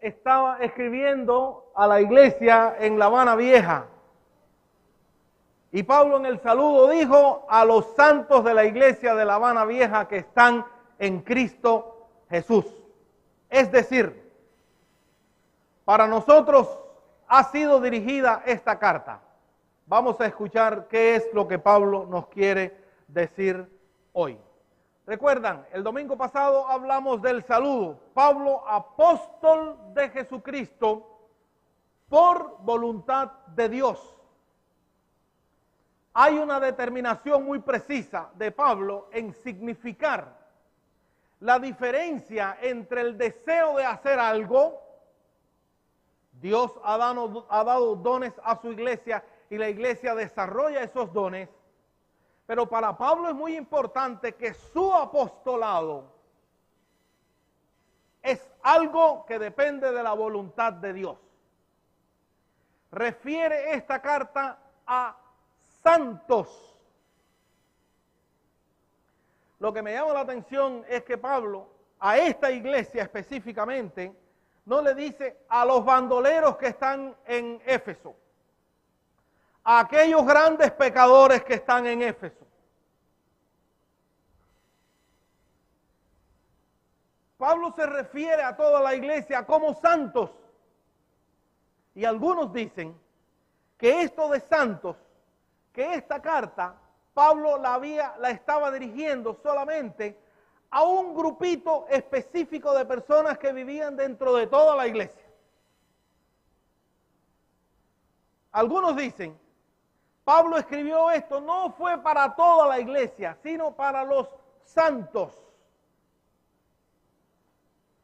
estaba escribiendo a la iglesia en La Habana Vieja. Y Pablo en el saludo dijo a los santos de la iglesia de La Habana Vieja que están en Cristo Jesús. Es decir, para nosotros ha sido dirigida esta carta. Vamos a escuchar qué es lo que Pablo nos quiere decir hoy. Recuerdan, el domingo pasado hablamos del saludo. Pablo, apóstol de Jesucristo, por voluntad de Dios. Hay una determinación muy precisa de Pablo en significar la diferencia entre el deseo de hacer algo. Dios ha dado dones a su iglesia y la iglesia desarrolla esos dones. Pero para Pablo es muy importante que su apostolado es algo que depende de la voluntad de Dios. Refiere esta carta a santos. Lo que me llama la atención es que Pablo, a esta iglesia específicamente, no le dice a los bandoleros que están en Éfeso, a aquellos grandes pecadores que están en Éfeso. Pablo se refiere a toda la iglesia como santos. Y algunos dicen que esto de santos, que esta carta, Pablo la estaba dirigiendo solamente a un grupito específico de personas que vivían dentro de toda la iglesia. Algunos dicen, Pablo escribió esto, no fue para toda la iglesia, sino para los santos.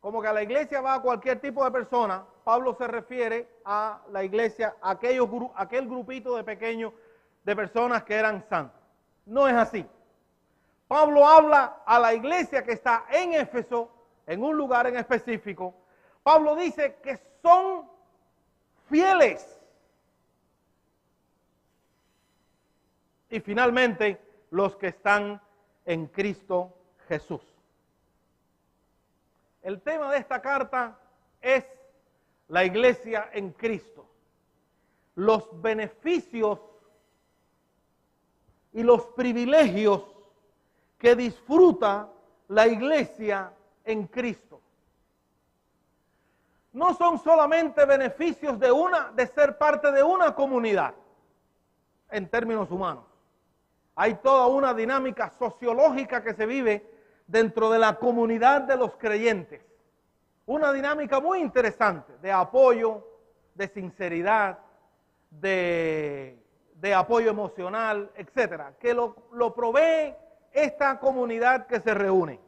Como que a la iglesia va a cualquier tipo de persona, Pablo se refiere a la iglesia, a aquel grupito de pequeños de personas que eran santos. No es así. Pablo habla a la iglesia que está en Éfeso, en un lugar en específico. Pablo dice que son fieles. Y finalmente, los que están en Cristo Jesús. El tema de esta carta es la iglesia en Cristo. Los beneficios y los privilegios que disfruta la iglesia en Cristo. No son solamente beneficios de ser parte de una comunidad, en términos humanos. Hay toda una dinámica sociológica que se vive dentro de la comunidad de los creyentes. Una dinámica muy interesante de apoyo, de sinceridad, de apoyo emocional, etcétera, que lo provee esta comunidad que se reúne.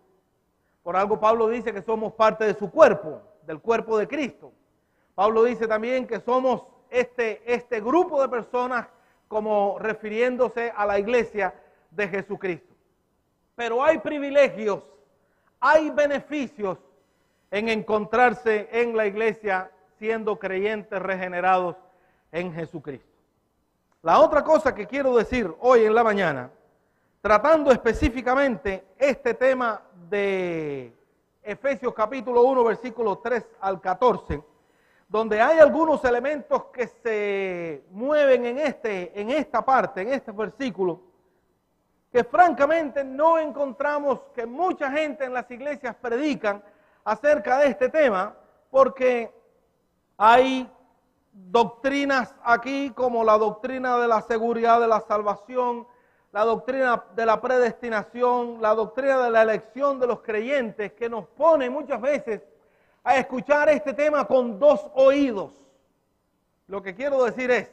Por algo Pablo dice que somos parte de su cuerpo, del cuerpo de Cristo. Pablo dice también que somos este grupo de personas como refiriéndose a la iglesia de Jesucristo. Pero hay privilegios, hay beneficios en encontrarse en la iglesia siendo creyentes regenerados en Jesucristo. La otra cosa que quiero decir hoy en la mañana, tratando específicamente este tema de Efesios capítulo 1, versículos 3 al 14, donde hay algunos elementos que se mueven en esta parte, en este versículo, que francamente no encontramos que mucha gente en las iglesias predican acerca de este tema, porque hay doctrinas aquí como la doctrina de la seguridad de la salvación, la doctrina de la predestinación, la doctrina de la elección de los creyentes, que nos pone muchas veces a escuchar este tema con dos oídos. Lo que quiero decir es,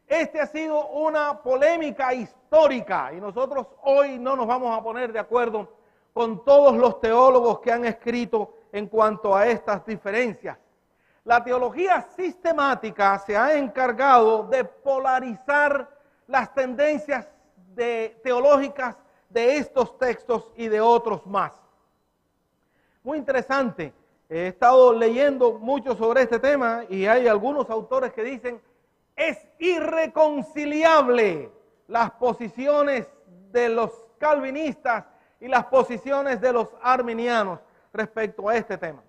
este ha sido una polémica histórica y nosotros hoy no nos vamos a poner de acuerdo con todos los teólogos que han escrito en cuanto a estas diferencias. La teología sistemática se ha encargado de polarizar las tendencias teológicas de estos textos y de otros más. Muy interesante. He estado leyendo mucho sobre este tema y hay algunos autores que dicen es irreconciliable las posiciones de los calvinistas y las posiciones de los arminianos respecto a este tema.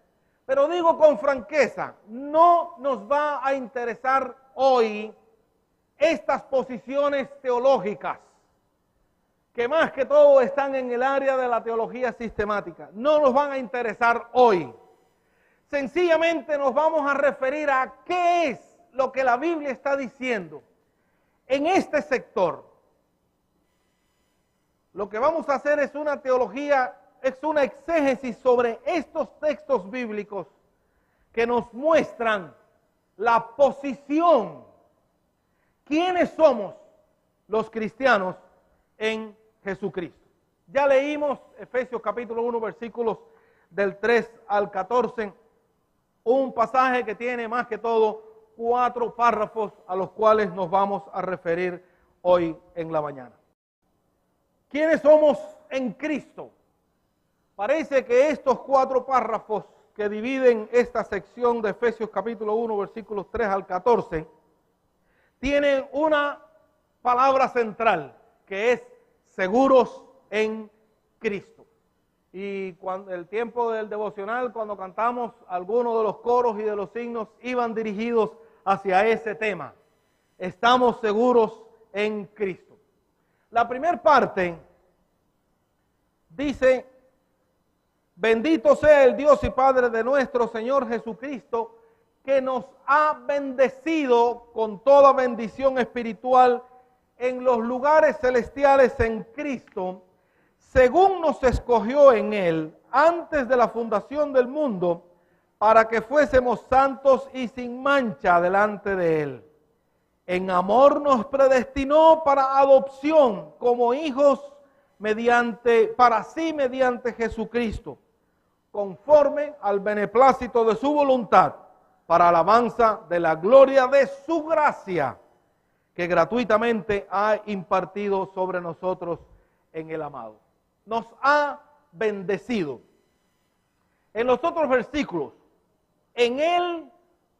Pero digo con franqueza, no nos va a interesar hoy estas posiciones teológicas, que más que todo están en el área de la teología sistemática. No nos van a interesar hoy. Sencillamente nos vamos a referir a qué es lo que la Biblia está diciendo en este sector. Lo que vamos a hacer es una teología, es una exégesis sobre estos textos bíblicos que nos muestran la posición, quiénes somos los cristianos en Jesucristo. Ya leímos Efesios capítulo 1, versículos del 3 al 14, un pasaje que tiene más que todo 4 párrafos a los cuales nos vamos a referir hoy en la mañana. ¿Quiénes somos en Cristo? Parece que estos 4 párrafos que dividen esta sección de Efesios capítulo 1, versículos 3 al 14, tienen una palabra central, que es seguros en Cristo. Y cuando el tiempo del devocional, cuando cantamos, algunos de los coros y de los signos iban dirigidos hacia ese tema. Estamos seguros en Cristo. La primera parte dice: bendito sea el Dios y Padre de nuestro Señor Jesucristo, que nos ha bendecido con toda bendición espiritual en los lugares celestiales en Cristo, según nos escogió en Él antes de la fundación del mundo, para que fuésemos santos y sin mancha delante de Él. En amor nos predestinó para adopción como hijos para sí mediante Jesucristo, conforme al beneplácito de su voluntad, para alabanza de la gloria de su gracia, que gratuitamente ha impartido sobre nosotros en el amado. Nos ha bendecido. En los otros versículos, en Él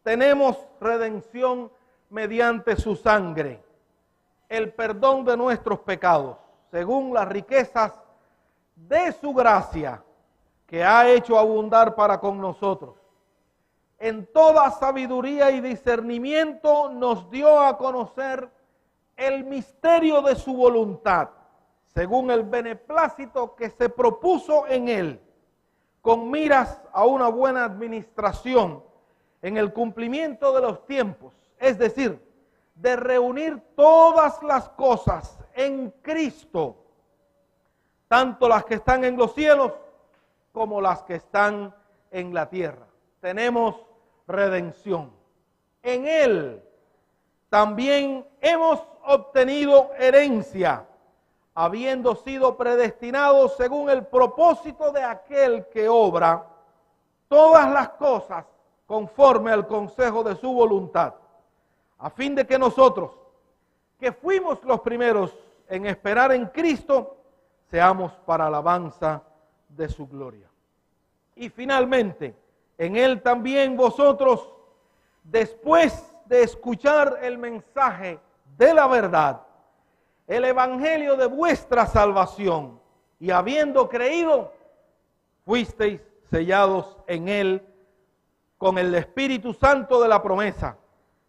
tenemos redención mediante su sangre, el perdón de nuestros pecados, según las riquezas de su gracia, que ha hecho abundar para con nosotros. En toda sabiduría y discernimiento nos dio a conocer el misterio de su voluntad, según el beneplácito que se propuso en Él, con miras a una buena administración en el cumplimiento de los tiempos, es decir, de reunir todas las cosas en Cristo, tanto las que están en los cielos como las que están en la tierra. Tenemos redención. En Él también hemos obtenido herencia, habiendo sido predestinados según el propósito de aquel que obra todas las cosas conforme al consejo de su voluntad, a fin de que nosotros, que fuimos los primeros en esperar en Cristo, seamos para alabanza de su gloria. Y finalmente, en Él también vosotros, después de escuchar el mensaje de la verdad, el evangelio de vuestra salvación, y habiendo creído, fuisteis sellados en Él con el Espíritu Santo de la promesa,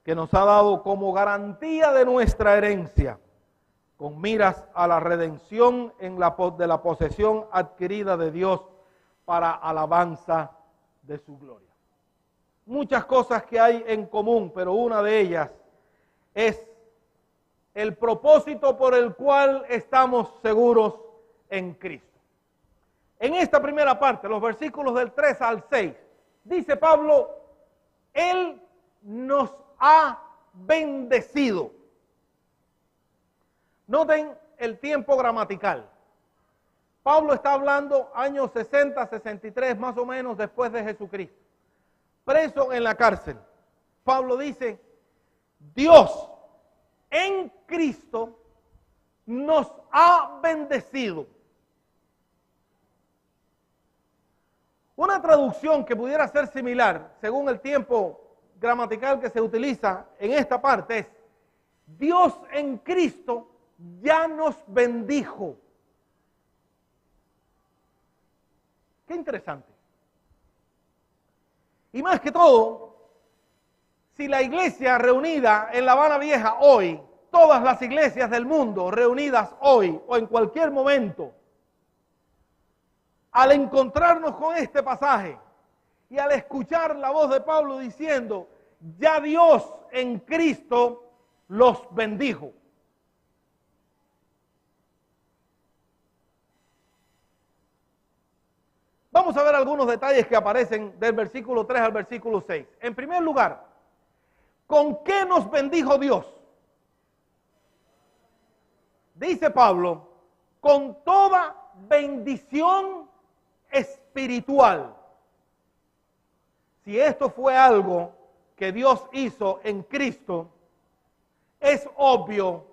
que nos ha dado como garantía de nuestra herencia, con miras a la redención de la posesión adquirida de Dios para alabanza de su gloria. Muchas cosas que hay en común, pero una de ellas es el propósito por el cual estamos seguros en Cristo. En esta primera parte, los versículos del 3 al 6, dice Pablo: Él nos ha bendecido. Noten el tiempo gramatical. Pablo está hablando años 60, 63 más o menos después de Jesucristo. Preso en la cárcel. Pablo dice: Dios en Cristo nos ha bendecido. Una traducción que pudiera ser similar, según el tiempo gramatical que se utiliza en esta parte, es: Dios en Cristo ya nos bendijo. Qué interesante. Y más que todo, si la iglesia reunida en La Habana Vieja hoy, todas las iglesias del mundo reunidas hoy o en cualquier momento, al encontrarnos con este pasaje y al escuchar la voz de Pablo diciendo, ya Dios en Cristo los bendijo. Vamos a ver algunos detalles que aparecen del versículo 3 al versículo 6. En primer lugar, ¿con qué nos bendijo Dios? Dice Pablo, con toda bendición espiritual. Si esto fue algo que Dios hizo en Cristo, es obvio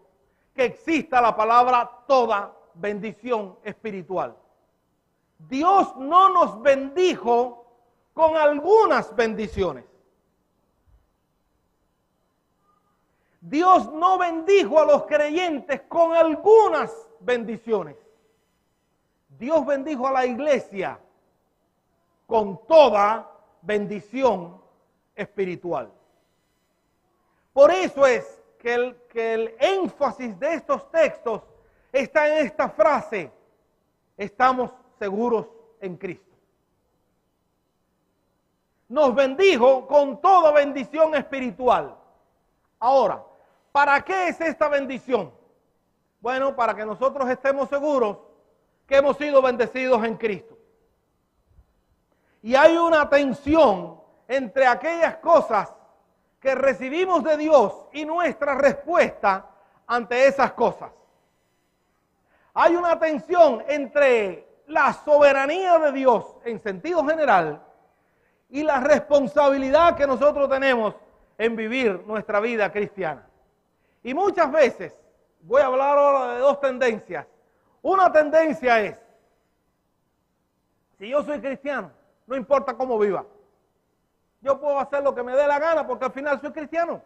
que exista la palabra toda bendición espiritual. Dios no nos bendijo con algunas bendiciones. Dios no bendijo a los creyentes con algunas bendiciones. Dios bendijo a la iglesia con toda bendición espiritual. Por eso es que el énfasis de estos textos está en esta frase, estamos seguros en Cristo. Nos bendijo con toda bendición espiritual. Ahora, ¿para qué es esta bendición? Bueno, para que nosotros estemos seguros que hemos sido bendecidos en Cristo. Y hay una tensión entre aquellas cosas que recibimos de Dios y nuestra respuesta ante esas cosas. Hay una tensión entre la soberanía de Dios en sentido general y la responsabilidad que nosotros tenemos en vivir nuestra vida cristiana. Y muchas veces, voy a hablar ahora de dos tendencias. Una tendencia es, si yo soy cristiano, no importa cómo viva, yo puedo hacer lo que me dé la gana porque al final soy cristiano.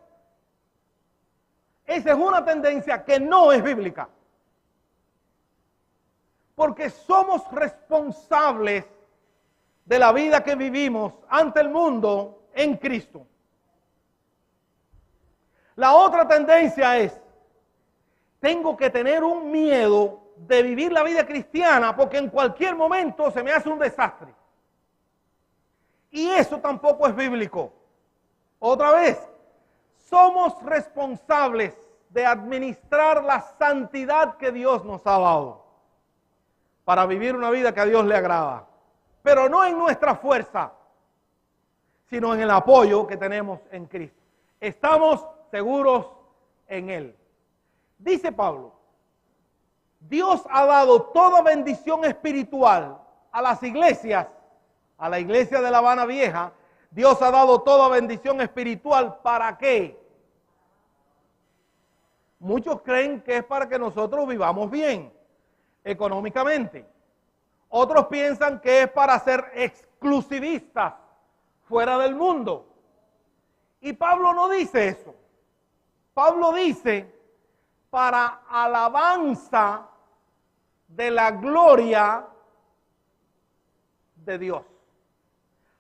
Esa es una tendencia que no es bíblica. Porque somos responsables de la vida que vivimos ante el mundo en Cristo. La otra tendencia es, tengo que tener un miedo de vivir la vida cristiana porque en cualquier momento se me hace un desastre. Y eso tampoco es bíblico. Otra vez, somos responsables de administrar la santidad que Dios nos ha dado para vivir una vida que a Dios le agrada, pero no en nuestra fuerza, sino en el apoyo que tenemos en Cristo. Estamos seguros en Él. Dice Pablo, Dios ha dado toda bendición espiritual a las iglesias, a la iglesia de La Habana Vieja. Dios ha dado toda bendición espiritual, ¿para qué? Muchos creen que es para que nosotros vivamos bien económicamente. Otros piensan que es para ser exclusivistas fuera del mundo. Y Pablo no dice eso. Pablo dice para alabanza de la gloria de Dios.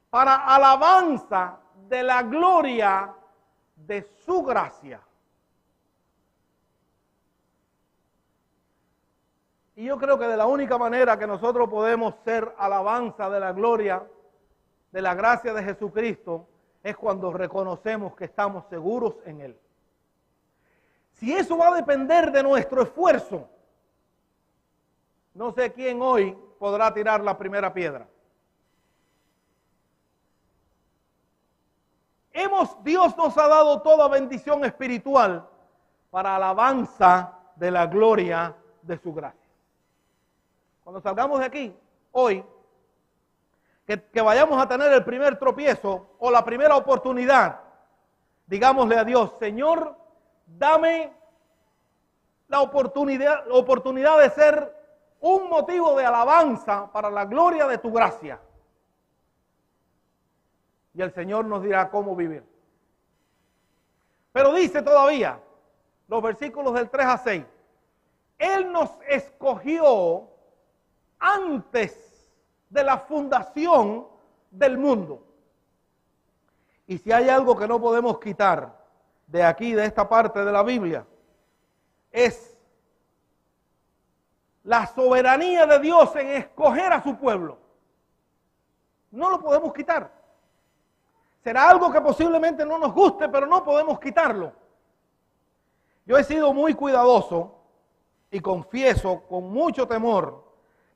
Para alabanza de la gloria de su gracia. Y yo creo que de la única manera que nosotros podemos ser alabanza de la gloria, de la gracia de Jesucristo, es cuando reconocemos que estamos seguros en Él. Si eso va a depender de nuestro esfuerzo, no sé quién hoy podrá tirar la primera piedra. Dios nos ha dado toda bendición espiritual para alabanza de la gloria de su gracia. Cuando salgamos de aquí, hoy, que vayamos a tener el primer tropiezo o la primera oportunidad, digámosle a Dios, Señor, dame la oportunidad de ser un motivo de alabanza para la gloria de tu gracia. Y el Señor nos dirá cómo vivir. Pero dice todavía, los versículos del 3 a 6, Él nos escogió antes de la fundación del mundo. Y si hay algo que no podemos quitar de aquí, de esta parte de la Biblia, es la soberanía de Dios en escoger a su pueblo. No lo podemos quitar. Será algo que posiblemente no nos guste, pero no podemos quitarlo. Yo he sido muy cuidadoso y confieso con mucho temor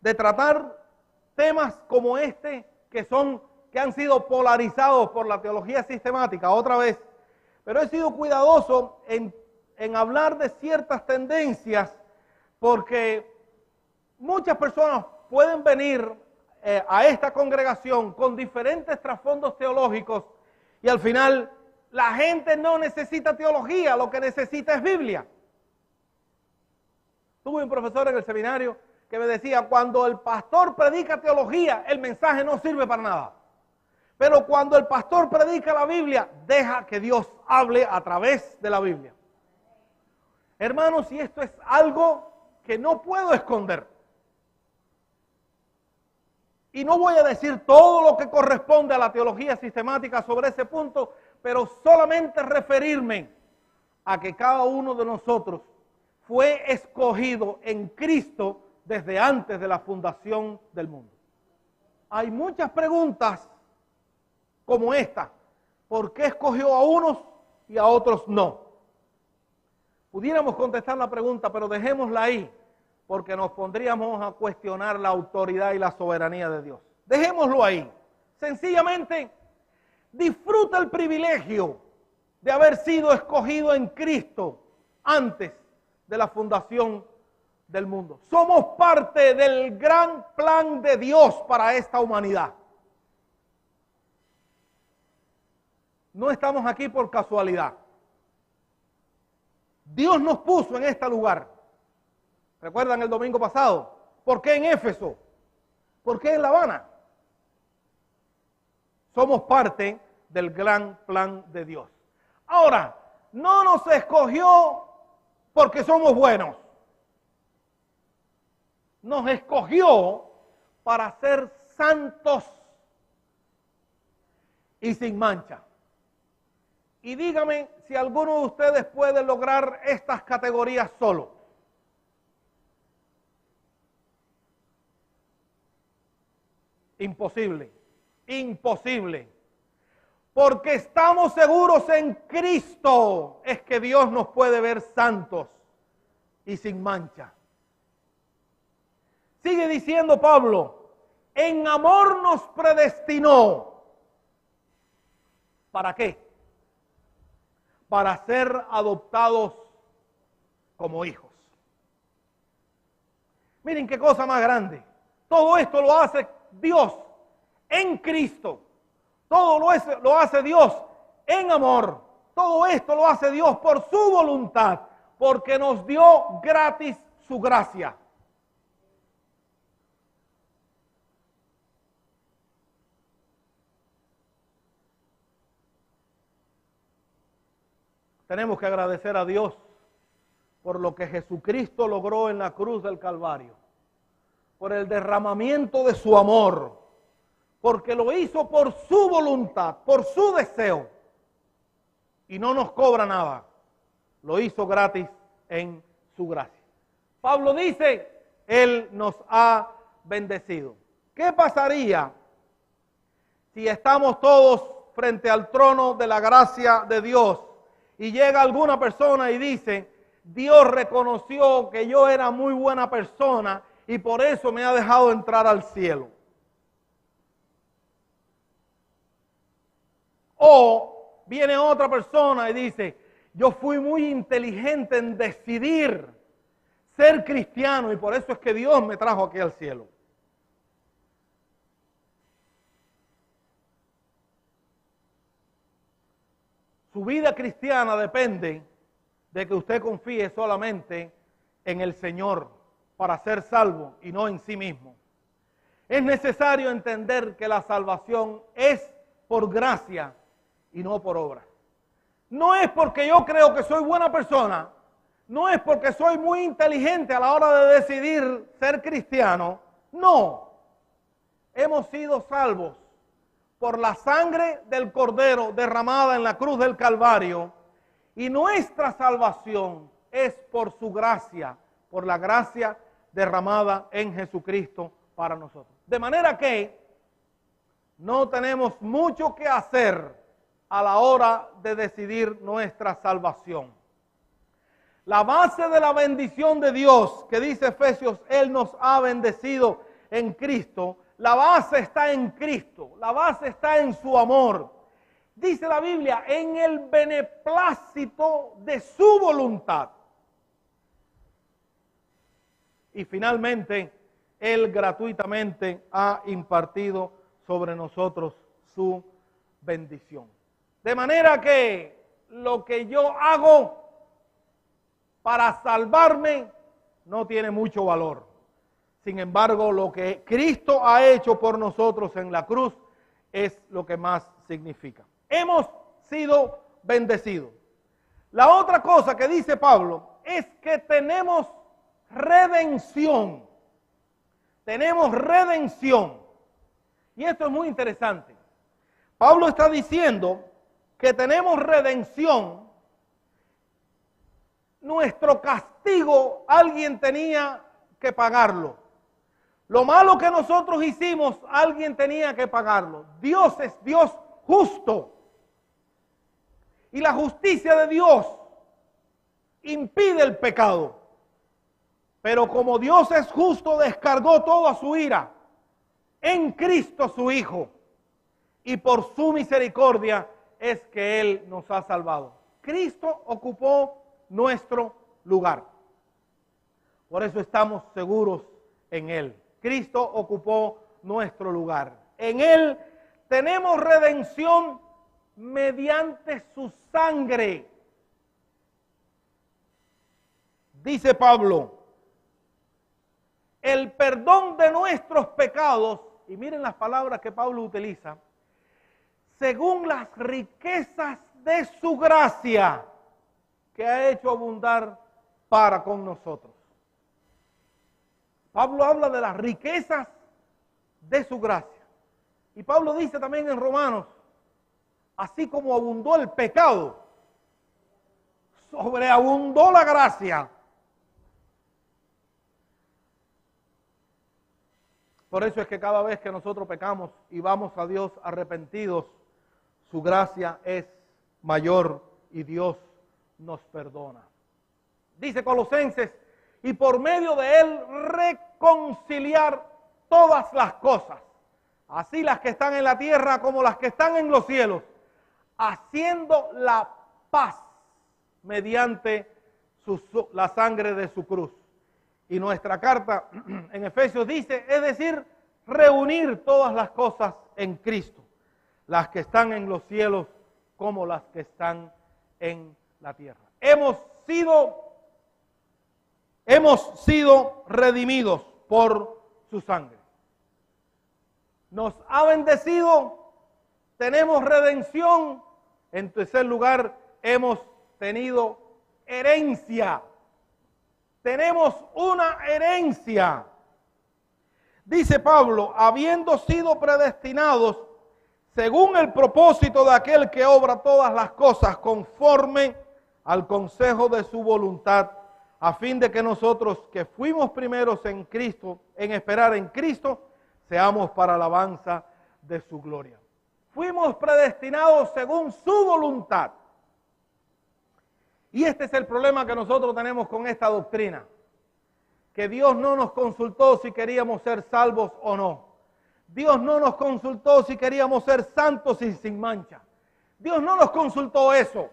de tratar temas como este que han sido polarizados por la teología sistemática otra vez, pero he sido cuidadoso en hablar de ciertas tendencias porque muchas personas pueden venir a esta congregación con diferentes trasfondos teológicos y al final la gente no necesita teología, lo que necesita es Biblia. Tuve un profesor en el seminario que me decía, cuando el pastor predica teología, el mensaje no sirve para nada. Pero cuando el pastor predica la Biblia, deja que Dios hable a través de la Biblia. Hermanos, y esto es algo que no puedo esconder. Y no voy a decir todo lo que corresponde a la teología sistemática sobre ese punto, pero solamente referirme a que cada uno de nosotros fue escogido en Cristo desde antes de la fundación del mundo. Hay muchas preguntas como esta. ¿Por qué escogió a unos y a otros no? Pudiéramos contestar la pregunta, pero dejémosla ahí, porque nos pondríamos a cuestionar la autoridad y la soberanía de Dios. Dejémoslo ahí. Sencillamente, disfruta el privilegio de haber sido escogido en Cristo antes de la fundación del mundo. Somos parte del gran plan de Dios para esta humanidad. No estamos aquí por casualidad. Dios nos puso en este lugar. ¿Recuerdan el domingo pasado? ¿Por qué en Éfeso? ¿Por qué en La Habana? Somos parte del gran plan de Dios. Ahora, no nos escogió porque somos buenos. Nos escogió para ser santos y sin mancha. Y dígame si alguno de ustedes puede lograr estas categorías solo. Imposible, imposible. Porque estamos seguros en Cristo, es que Dios nos puede ver santos y sin mancha. Sigue diciendo Pablo, en amor nos predestinó. ¿Para qué? Para ser adoptados como hijos. Miren qué cosa más grande. Todo esto lo hace Dios en Cristo. Todo lo hace Dios en amor. Todo esto lo hace Dios por su voluntad, porque nos dio gratis su gracia. Tenemos que agradecer a Dios por lo que Jesucristo logró en la cruz del Calvario, por el derramamiento de su amor, porque lo hizo por su voluntad, por su deseo, y no nos cobra nada, lo hizo gratis en su gracia. Pablo dice, Él nos ha bendecido. ¿Qué pasaría si estamos todos frente al trono de la gracia de Dios y llega alguna persona y dice, Dios reconoció que yo era muy buena persona y por eso me ha dejado entrar al cielo? O viene otra persona y dice, yo fui muy inteligente en decidir ser cristiano y por eso es que Dios me trajo aquí al cielo. Su vida cristiana depende de que usted confíe solamente en el Señor para ser salvo y no en sí mismo. Es necesario entender que la salvación es por gracia y no por obra. No es porque yo creo que soy buena persona, no es porque soy muy inteligente a la hora de decidir ser cristiano, no. Hemos sido salvos por la sangre del Cordero derramada en la cruz del Calvario, y nuestra salvación es por su gracia, por la gracia derramada en Jesucristo para nosotros. De manera que no tenemos mucho que hacer a la hora de decidir nuestra salvación. La base de la bendición de Dios, que dice Efesios, Él nos ha bendecido en Cristo. La base está en Cristo, la base está en su amor. Dice la Biblia, en el beneplácito de su voluntad. Y finalmente, Él gratuitamente ha impartido sobre nosotros su bendición. De manera que lo que yo hago para salvarme no tiene mucho valor. Sin embargo, lo que Cristo ha hecho por nosotros en la cruz es lo que más significa. Hemos sido bendecidos. La otra cosa que dice Pablo es que tenemos redención. Tenemos redención. Y esto es muy interesante. Pablo está diciendo que tenemos redención. Nuestro castigo alguien tenía que pagarlo. Lo malo que nosotros hicimos, alguien tenía que pagarlo. Dios es Dios justo. Y la justicia de Dios impide el pecado. Pero como Dios es justo, descargó toda su ira en Cristo su Hijo. Y por su misericordia es que Él nos ha salvado. Cristo ocupó nuestro lugar. Por eso estamos seguros en Él. Cristo ocupó nuestro lugar. En Él tenemos redención mediante su sangre. Dice Pablo, el perdón de nuestros pecados, y miren las palabras que Pablo utiliza, según las riquezas de su gracia, que ha hecho abundar para con nosotros. Pablo habla de las riquezas de su gracia. Y Pablo dice también en Romanos, así como abundó el pecado, sobreabundó la gracia. Por eso es que cada vez que nosotros pecamos y vamos a Dios arrepentidos, su gracia es mayor y Dios nos perdona. Dice Colosenses, y por medio de Él reconciliar todas las cosas, así las que están en la tierra como las que están en los cielos, haciendo la paz mediante la sangre de su cruz. Y nuestra carta en Efesios dice, es decir, reunir todas las cosas en Cristo, las que están en los cielos como las que están en la tierra. Hemos sido redimidos por su sangre. Nos ha bendecido, tenemos redención. En tercer lugar, hemos tenido herencia. Tenemos una herencia. Dice Pablo, habiendo sido predestinados según el propósito de aquel que obra todas las cosas conforme al consejo de su voluntad, a fin de que nosotros que fuimos primeros en Cristo, en esperar en Cristo, seamos para alabanza de su gloria. Fuimos predestinados según su voluntad. Y este es el problema que nosotros tenemos con esta doctrina, que Dios no nos consultó si queríamos ser salvos o no. Dios no nos consultó si queríamos ser santos y sin mancha. Dios no nos consultó eso.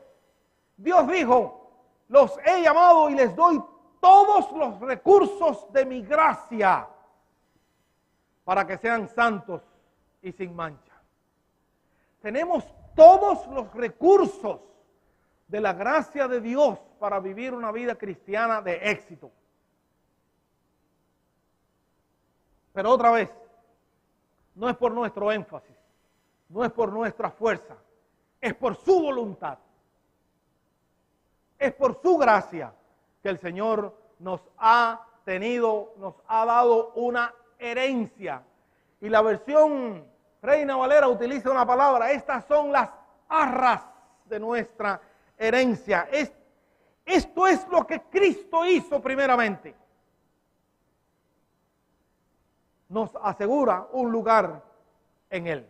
Dios dijo, los he llamado y les doy todos los recursos de mi gracia para que sean santos y sin mancha. Tenemos todos los recursos de la gracia de Dios para vivir una vida cristiana de éxito. Pero otra vez, no es por nuestro énfasis, no es por nuestra fuerza, es por su voluntad. Es por su gracia que el Señor nos ha dado una herencia. Y la versión Reina Valera utiliza una palabra: estas son las arras de nuestra herencia. Esto es lo que Cristo hizo primeramente. Nos asegura un lugar en Él.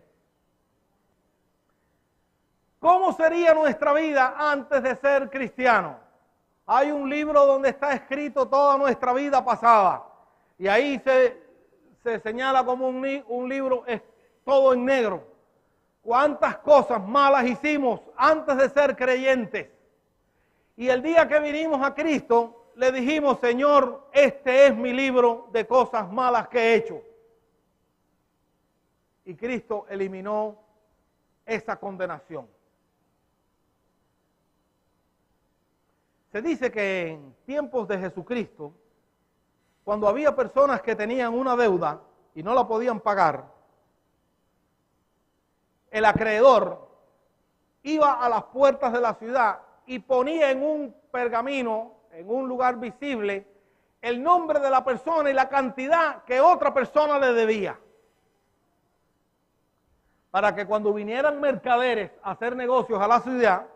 ¿Cómo sería nuestra vida antes de ser cristiano? Hay un libro donde está escrito toda nuestra vida pasada. Y ahí se señala como un libro todo en negro. Cuántas cosas malas hicimos antes de ser creyentes. Y el día que vinimos a Cristo, le dijimos: Señor, este es mi libro de cosas malas que he hecho. Y Cristo eliminó esa condenación. Se dice que en tiempos de Jesucristo, cuando había personas que tenían una deuda y no la podían pagar, el acreedor iba a las puertas de la ciudad y ponía en un pergamino, en un lugar visible, el nombre de la persona y la cantidad que otra persona le debía. Para que cuando vinieran mercaderes a hacer negocios a la ciudad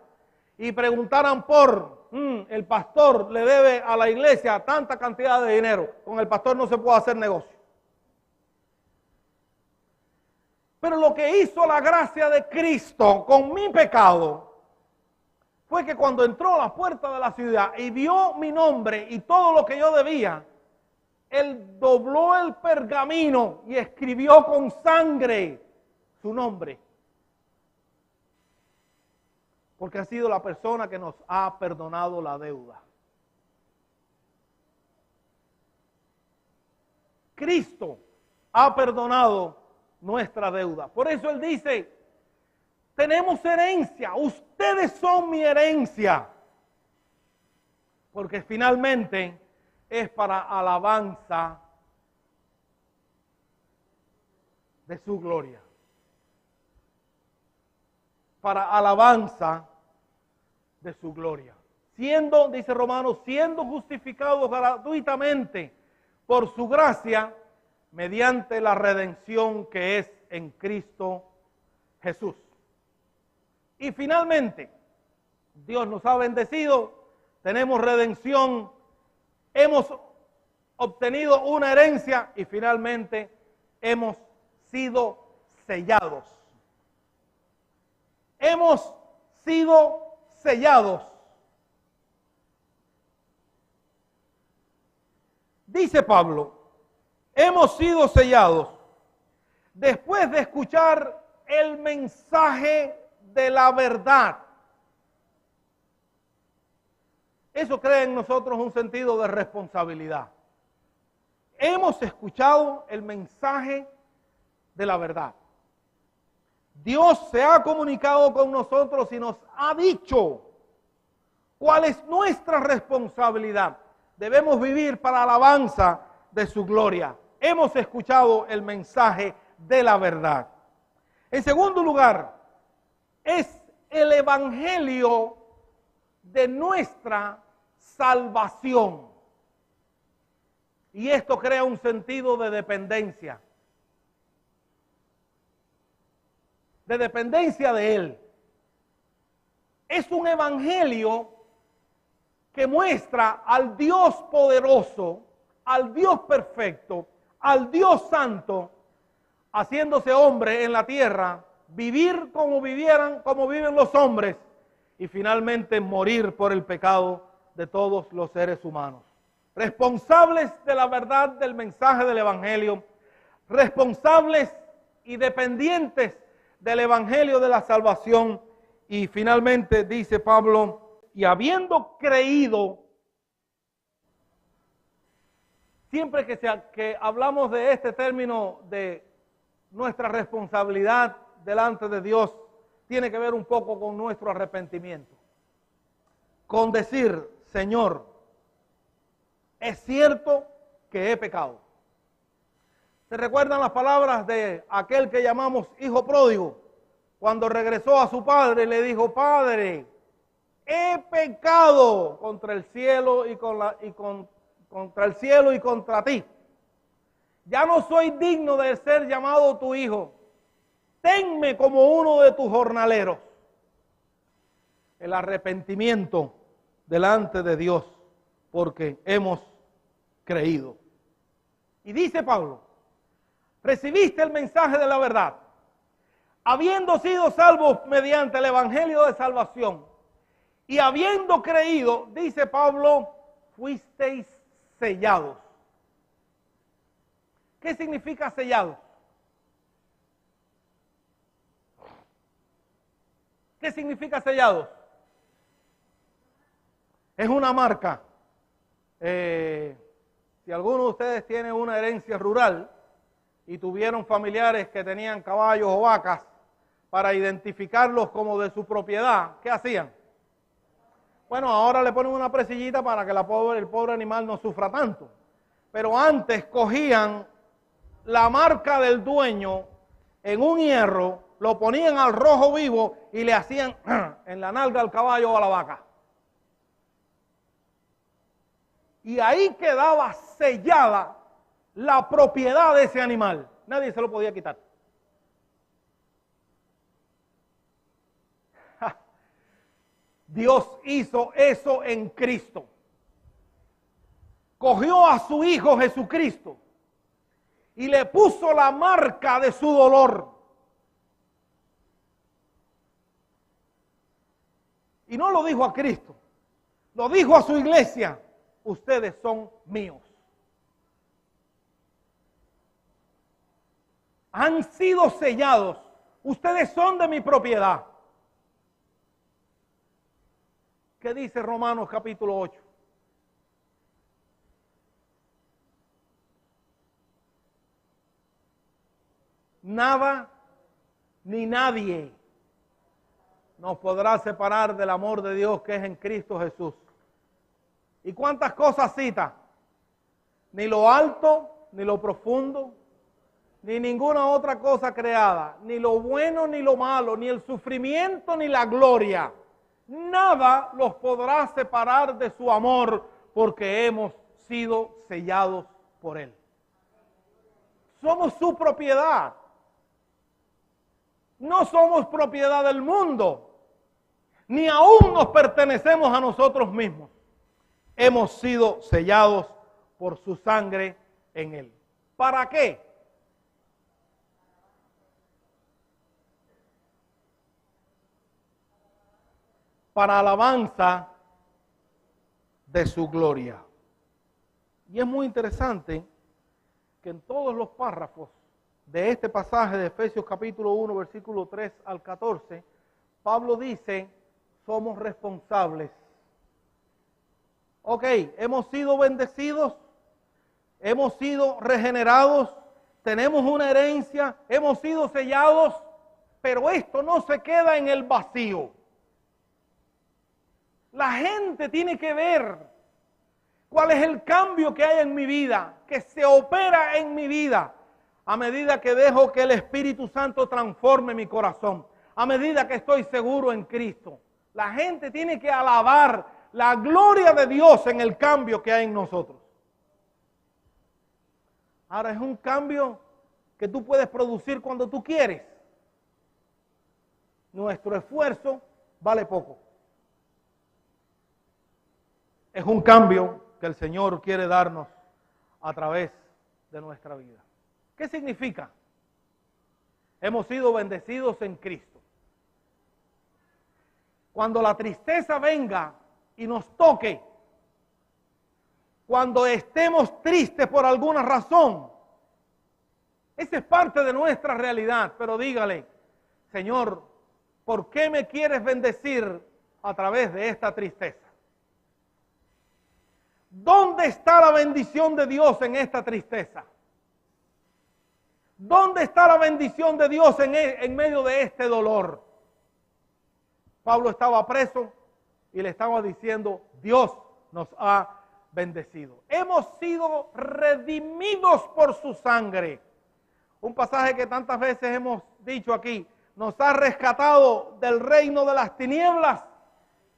y preguntaran por el pastor le debe a la iglesia tanta cantidad de dinero, con el pastor no se puede hacer negocio. Pero lo que hizo la gracia de Cristo con mi pecado fue que cuando entró a la puerta de la ciudad y vio mi nombre y todo lo que yo debía, Él dobló el pergamino y escribió con sangre su nombre. Porque ha sido la persona que nos ha perdonado la deuda. Cristo ha perdonado nuestra deuda. Por eso Él dice: tenemos herencia, ustedes son mi herencia. Porque finalmente es para alabanza de su gloria. Para alabanza de su gloria. Siendo, dice Romanos, siendo justificados gratuitamente por su gracia, mediante la redención que es en Cristo Jesús. Y finalmente, Dios nos ha bendecido, tenemos redención, hemos obtenido una herencia y finalmente hemos sido sellados. Hemos sido sellados. Dice Pablo: hemos sido sellados después de escuchar el mensaje de la verdad. Eso crea en nosotros un sentido de responsabilidad. Hemos escuchado el mensaje de la verdad. Dios se ha comunicado con nosotros y nos ha dicho cuál es nuestra responsabilidad. Debemos vivir para alabanza de su gloria. Hemos escuchado el mensaje de la verdad. En segundo lugar, es el evangelio de nuestra salvación. Y esto crea un sentido de dependencia. De dependencia de Él. Es un evangelio que muestra al Dios poderoso, al Dios perfecto, al Dios santo, haciéndose hombre en la tierra, vivir como viven los hombres y finalmente morir por el pecado de todos los seres humanos. Responsables de la verdad del mensaje del evangelio, responsables y dependientes del evangelio de la salvación. Y finalmente dice Pablo: y habiendo creído. Siempre que hablamos de este término de nuestra responsabilidad delante de Dios, tiene que ver un poco con nuestro arrepentimiento. Con decir: Señor, es cierto que he pecado. ¿Se recuerdan las palabras de aquel que llamamos hijo pródigo? Cuando regresó a su padre, le dijo: Padre, he pecado contra el cielo y contra el cielo y contra ti. Ya no soy digno de ser llamado tu hijo. tenme como uno de tus jornaleros. El arrepentimiento delante de Dios, porque hemos creído. Y dice Pablo, recibiste el mensaje de la verdad, habiendo sido salvos mediante el evangelio de salvación, y habiendo creído, dice Pablo, fuisteis sellados. ¿Qué significa sellados? ¿Qué significa sellados? Es una marca. Si alguno de ustedes tiene una herencia rural y tuvieron familiares que tenían caballos o vacas, para identificarlos como de su propiedad, ¿qué hacían? Bueno, ahora le ponen una presillita para que el pobre animal no sufra tanto. Pero antes cogían la marca del dueño en un hierro, lo ponían al rojo vivo y le hacían en la nalga al caballo o a la vaca. Y ahí quedaba sellada la propiedad de ese animal. Nadie se lo podía quitar. Dios hizo eso en Cristo. Cogió a su Hijo Jesucristo y le puso la marca de su dolor. Y no lo dijo a Cristo, lo dijo a su iglesia: ustedes son míos. Han sido sellados, ustedes son de mi propiedad. ¿Qué dice Romanos capítulo 8? Nada ni nadie nos podrá separar del amor de Dios que es en Cristo Jesús. ¿Y cuántas cosas cita? Ni lo alto, ni lo profundo, ni ninguna otra cosa creada, ni lo bueno ni lo malo, ni el sufrimiento ni la gloria. Nada los podrá separar de su amor, porque hemos sido sellados por Él. Somos su propiedad. No somos propiedad del mundo, ni aún nos pertenecemos a nosotros mismos. Hemos sido sellados por su sangre en Él. ¿Para qué? Para alabanza de su gloria. Y es muy interesante que en todos los párrafos de este pasaje de Efesios capítulo 1, versículo 3 al 14, Pablo dice, somos responsables. Ok, hemos sido bendecidos, hemos sido regenerados, tenemos una herencia, hemos sido sellados, pero esto no se queda en el vacío. La gente tiene que ver cuál es el cambio que hay en mi vida, que se opera en mi vida, a medida que dejo que el Espíritu Santo transforme mi corazón, a medida que estoy seguro en Cristo. La gente tiene que alabar la gloria de Dios en el cambio que hay en nosotros. Ahora, es un cambio que tú puedes producir cuando tú quieres. Nuestro esfuerzo vale poco. Es un cambio que el Señor quiere darnos a través de nuestra vida. ¿Qué significa? Hemos sido bendecidos en Cristo. Cuando la tristeza venga y nos toque, cuando estemos tristes por alguna razón, esa es parte de nuestra realidad, pero dígale, Señor, ¿por qué me quieres bendecir a través de esta tristeza? ¿Dónde está la bendición de Dios en esta tristeza? ¿Dónde está la bendición de Dios en medio de este dolor? Pablo estaba preso y le estaba diciendo, Dios nos ha bendecido. Hemos sido redimidos por su sangre. Un pasaje que tantas veces hemos dicho aquí, nos ha rescatado del reino de las tinieblas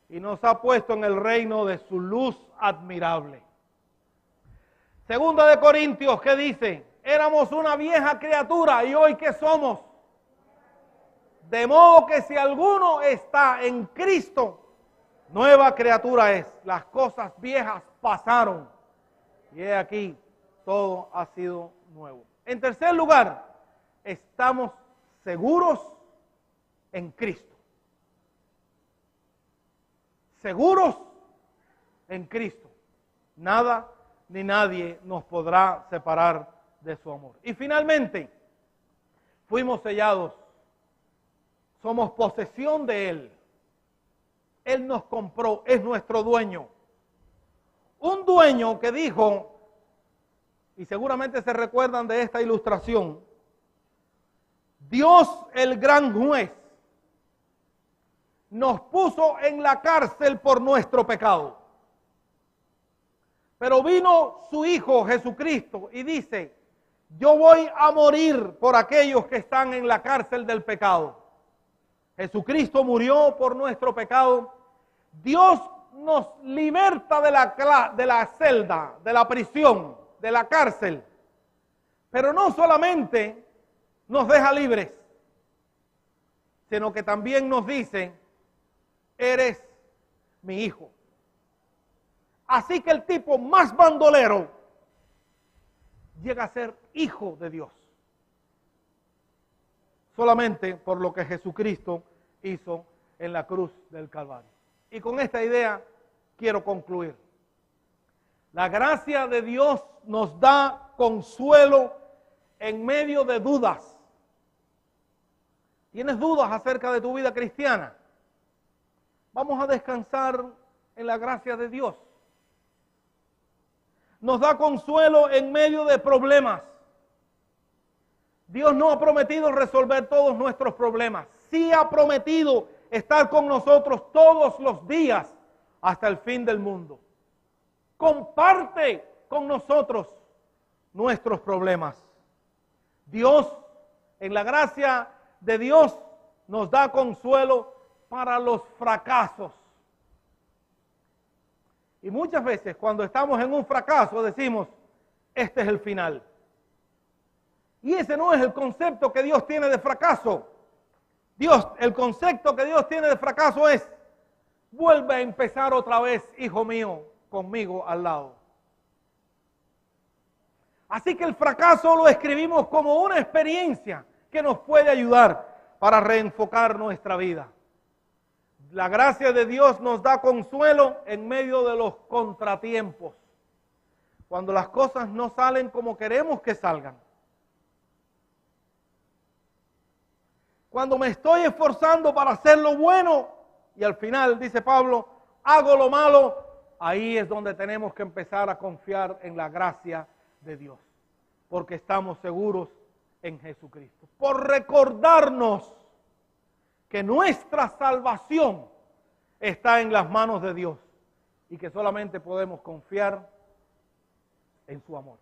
y nos ha puesto en el reino de su luz admirable. Segunda de Corintios, ¿qué dice? Éramos una vieja criatura y hoy ¿qué somos? De modo que si alguno está en Cristo, nueva criatura es. Las cosas viejas pasaron. Y he aquí, todo ha sido nuevo. En tercer lugar, estamos seguros en Cristo. Seguros en Cristo. Nada ni nadie nos podrá separar de su amor. Y finalmente, fuimos sellados. Somos posesión de Él. Él nos compró, es nuestro dueño. Un dueño que dijo, y seguramente se recuerdan de esta ilustración, Dios el gran juez nos puso en la cárcel por nuestro pecado. Pero vino su Hijo Jesucristo y dice, yo voy a morir por aquellos que están en la cárcel del pecado. Jesucristo murió por nuestro pecado. Dios nos liberta de la celda, de la prisión, de la cárcel. Pero no solamente nos deja libres, sino que también nos dice, eres mi hijo. Así que el tipo más bandolero llega a ser hijo de Dios. Solamente por lo que Jesucristo hizo en la cruz del Calvario. Y con esta idea quiero concluir. La gracia de Dios nos da consuelo en medio de dudas. ¿Tienes dudas acerca de tu vida cristiana? Vamos a descansar en la gracia de Dios. Nos da consuelo en medio de problemas. Dios no ha prometido resolver todos nuestros problemas. Sí ha prometido estar con nosotros todos los días hasta el fin del mundo. Comparte con nosotros nuestros problemas. Dios, en la gracia de Dios, nos da consuelo para los fracasos. Y muchas veces cuando estamos en un fracaso decimos, este es el final. Y ese no es el concepto que Dios tiene de fracaso. El concepto que Dios tiene de fracaso es, vuelve a empezar otra vez, hijo mío, conmigo al lado. Así que el fracaso lo escribimos como una experiencia que nos puede ayudar para reenfocar nuestra vida. La gracia de Dios nos da consuelo en medio de los contratiempos. Cuando las cosas no salen como queremos que salgan. Cuando me estoy esforzando para hacer lo bueno y al final, dice Pablo, hago lo malo, ahí es donde tenemos que empezar a confiar en la gracia de Dios. Porque estamos seguros en Jesucristo. Por recordarnos que nuestra salvación está en las manos de Dios y que solamente podemos confiar en su amor.